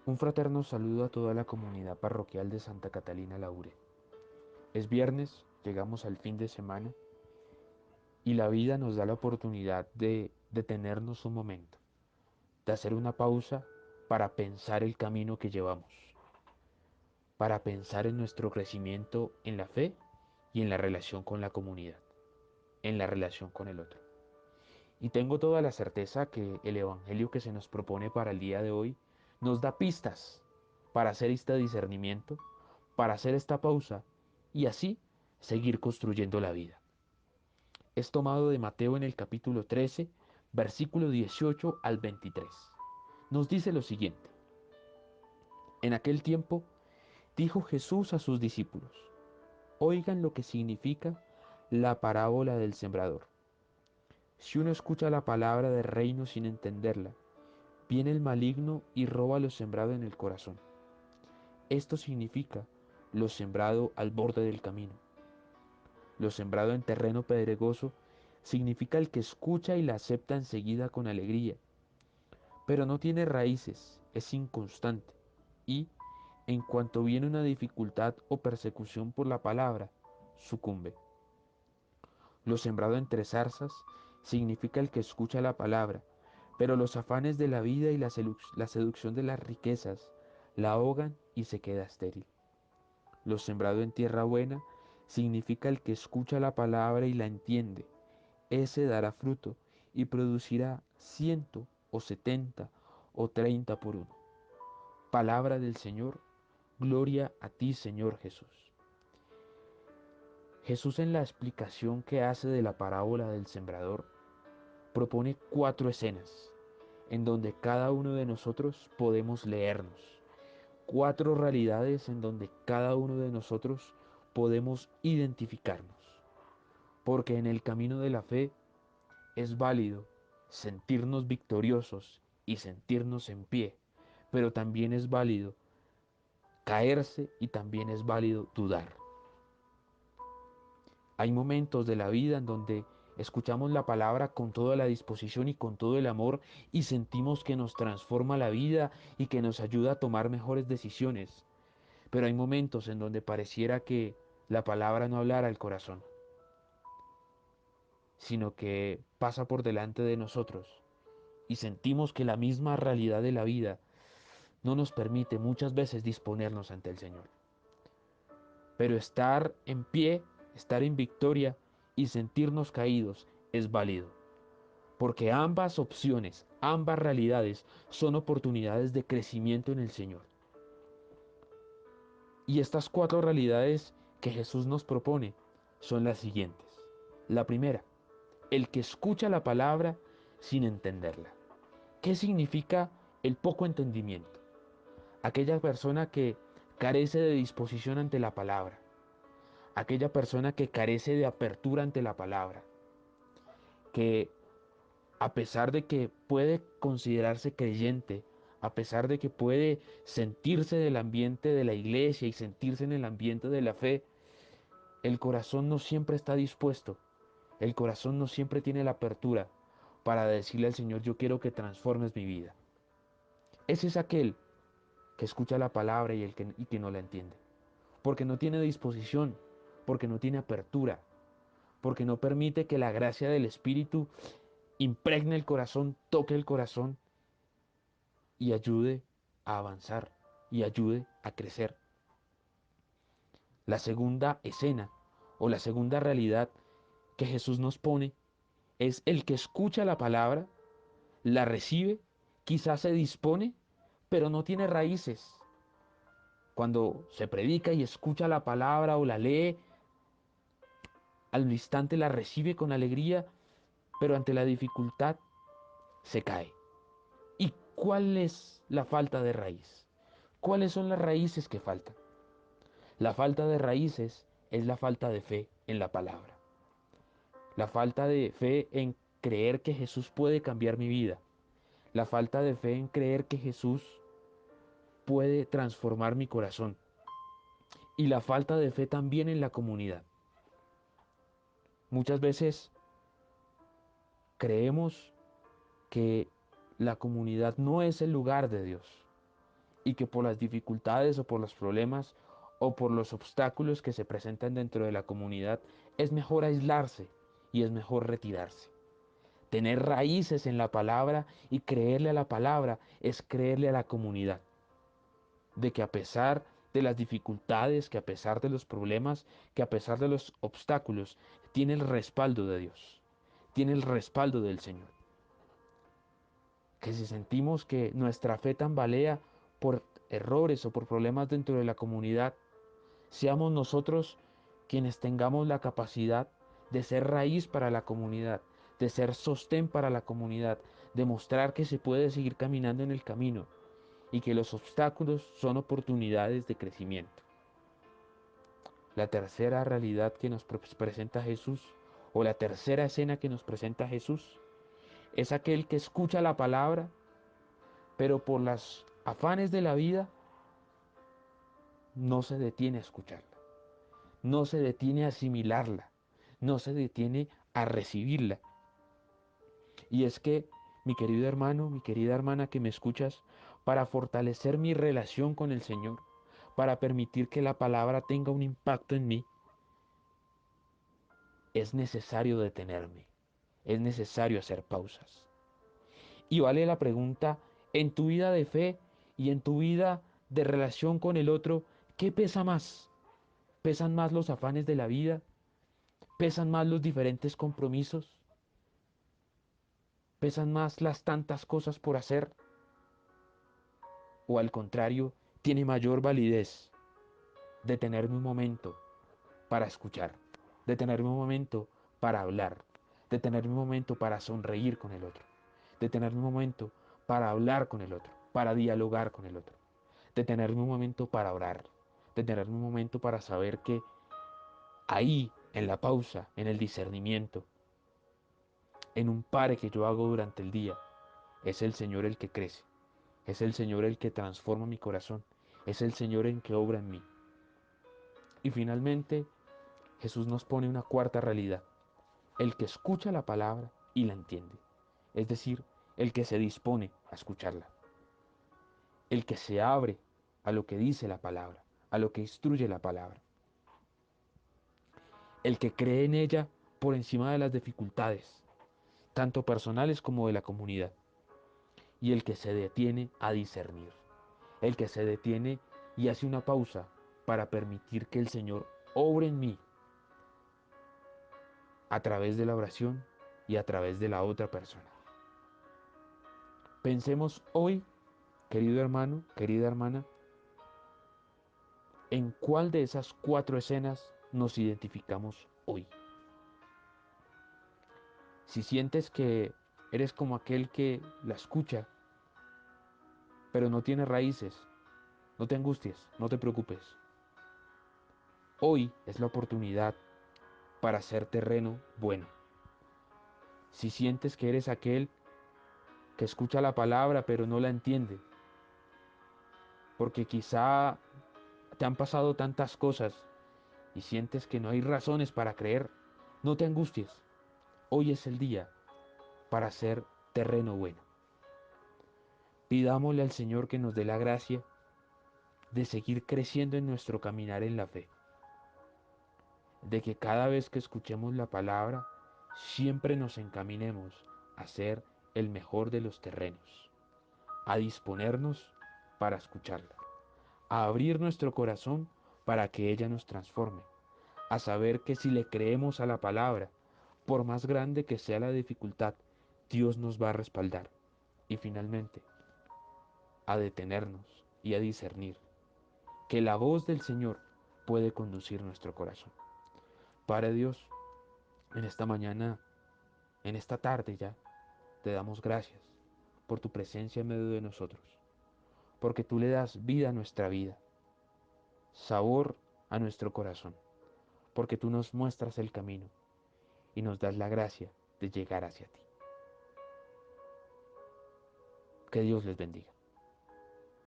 Un fraterno saludo a toda la comunidad parroquial de Santa Catalina Laure. Es viernes, llegamos al fin de semana y la vida nos da la oportunidad de detenernos un momento, de hacer una pausa para pensar el camino que llevamos, para pensar en nuestro crecimiento en la fe y en la relación con la comunidad, en la relación con el otro. Y tengo toda la certeza que el Evangelio que se nos propone para el día de hoy nos da pistas para hacer este discernimiento, para hacer esta pausa y así seguir construyendo la vida. Es tomado de Mateo en el capítulo 13, versículo 18 al 23. Nos dice lo siguiente. En aquel tiempo dijo Jesús a sus discípulos, oigan lo que significa la parábola del sembrador. Si uno escucha la palabra del reino sin entenderla, viene el maligno y roba lo sembrado en el corazón. Esto significa lo sembrado al borde del camino. Lo sembrado en terreno pedregoso significa el que escucha y la acepta enseguida con alegría, pero no tiene raíces, es inconstante y, en cuanto viene una dificultad o persecución por la palabra, sucumbe. Lo sembrado entre zarzas significa el que escucha la palabra, pero los afanes de la vida y la seducción de las riquezas la ahogan y se queda estéril. Lo sembrado en tierra buena significa el que escucha la palabra y la entiende. Ese dará fruto y producirá 100 o 70 o 30 por uno. Palabra del Señor, gloria a ti, Señor Jesús. Jesús en la explicación que hace de la parábola del sembrador propone 4 escenas en donde cada uno de nosotros podemos leernos, 4 realidades en donde cada uno de nosotros podemos identificarnos, porque en el camino de la fe es válido sentirnos victoriosos y sentirnos en pie, pero también es válido caerse y también es válido dudar. Hay momentos de la vida en donde escuchamos la palabra con toda la disposición y con todo el amor y sentimos que nos transforma la vida y que nos ayuda a tomar mejores decisiones. Pero hay momentos en donde pareciera que la palabra no hablara al corazón, sino que pasa por delante de nosotros y sentimos que la misma realidad de la vida no nos permite muchas veces disponernos ante el Señor. Pero estar en pie, estar en victoria y sentirnos caídos es válido, porque ambas opciones, ambas realidades son oportunidades de crecimiento en el Señor. Y estas 4 realidades que Jesús nos propone son las siguientes. La primera, el que escucha la palabra sin entenderla. ¿Qué significa el poco entendimiento? Aquella persona que carece de disposición ante la palabra, aquella persona que carece de apertura ante la palabra, que a pesar de que puede considerarse creyente, a pesar de que puede sentirse del ambiente de la iglesia y sentirse en el ambiente de la fe, el corazón no siempre está dispuesto, el corazón no siempre tiene la apertura para decirle al Señor, yo quiero que transformes mi vida. Ese es aquel que escucha la palabra y que no la entiende, porque no tiene disposición, porque no tiene apertura, porque no permite que la gracia del Espíritu impregne el corazón, toque el corazón y ayude a avanzar y ayude a crecer. La segunda escena o la segunda realidad que Jesús nos pone es el que escucha la palabra, la recibe, quizás se dispone, pero no tiene raíces. Cuando se predica y escucha la palabra o la lee, al instante la recibe con alegría, pero ante la dificultad se cae. ¿Y cuál es la falta de raíz? ¿Cuáles son las raíces que faltan? La falta de raíces es la falta de fe en la palabra. La falta de fe en creer que Jesús puede cambiar mi vida. La falta de fe en creer que Jesús puede transformar mi corazón. Y la falta de fe también en la comunidad. Muchas veces creemos que la comunidad no es el lugar de Dios y que por las dificultades o por los problemas o por los obstáculos que se presentan dentro de la comunidad es mejor aislarse y es mejor retirarse. Tener raíces en la palabra y creerle a la palabra es creerle a la comunidad. De que a pesar de las dificultades, que a pesar de los problemas, que a pesar de los obstáculos, tiene el respaldo de Dios, tiene el respaldo del Señor. Que si sentimos que nuestra fe tambalea por errores o por problemas dentro de la comunidad, seamos nosotros quienes tengamos la capacidad de ser raíz para la comunidad, de ser sostén para la comunidad, de mostrar que se puede seguir caminando en el camino y que los obstáculos son oportunidades de crecimiento. La tercera realidad que nos presenta Jesús, o la tercera escena que nos presenta Jesús, es aquel que escucha la palabra, pero por los afanes de la vida no se detiene a escucharla, no se detiene a asimilarla, no se detiene a recibirla. Y es que, mi querido hermano, mi querida hermana que me escuchas, para fortalecer mi relación con el Señor, para permitir que la palabra tenga un impacto en mí, es necesario detenerme, es necesario hacer pausas. Y vale la pregunta, en tu vida de fe y en tu vida de relación con el otro, ¿qué pesa más? ¿Pesan más los afanes de la vida? ¿Pesan más los diferentes compromisos? ¿Pesan más las tantas cosas por hacer? ¿O al contrario, tiene mayor validez detenerme un momento para escuchar, detenerme un momento para hablar, detenerme un momento para sonreír con el otro, detenerme un momento para hablar con el otro, para dialogar con el otro, detenerme un momento para orar, detenerme un momento para saber que ahí, en la pausa, en el discernimiento, en un pare que yo hago durante el día, es el Señor el que crece, es el Señor el que transforma mi corazón, es el Señor el que obra en mí. Y finalmente, Jesús nos pone una cuarta realidad, el que escucha la palabra y la entiende, es decir, el que se dispone a escucharla, el que se abre a lo que dice la palabra, a lo que instruye la palabra, el que cree en ella por encima de las dificultades, tanto personales como de la comunidad, y el que se detiene a discernir, el que se detiene y hace una pausa para permitir que el Señor obre en mí a través de la oración y a través de la otra persona. Pensemos hoy, querido hermano, querida hermana, en cuál de esas cuatro escenas nos identificamos hoy. Si sientes que eres como aquel que la escucha, pero no tiene raíces, no te angusties, no te preocupes. Hoy es la oportunidad para hacer terreno bueno. Si sientes que eres aquel que escucha la palabra pero no la entiende, porque quizá te han pasado tantas cosas y sientes que no hay razones para creer, no te angusties. Hoy es el día para hacer terreno bueno. Pidámosle al Señor que nos dé la gracia de seguir creciendo en nuestro caminar en la fe, de que cada vez que escuchemos la palabra, siempre nos encaminemos a ser el mejor de los terrenos, a disponernos para escucharla, a abrir nuestro corazón para que ella nos transforme, a saber que si le creemos a la palabra, por más grande que sea la dificultad, Dios nos va a respaldar. Y finalmente, a detenernos y a discernir que la voz del Señor puede conducir nuestro corazón. Padre Dios, en esta mañana, en esta tarde ya, te damos gracias por tu presencia en medio de nosotros, porque tú le das vida a nuestra vida, sabor a nuestro corazón, porque tú nos muestras el camino y nos das la gracia de llegar hacia ti. Que Dios les bendiga.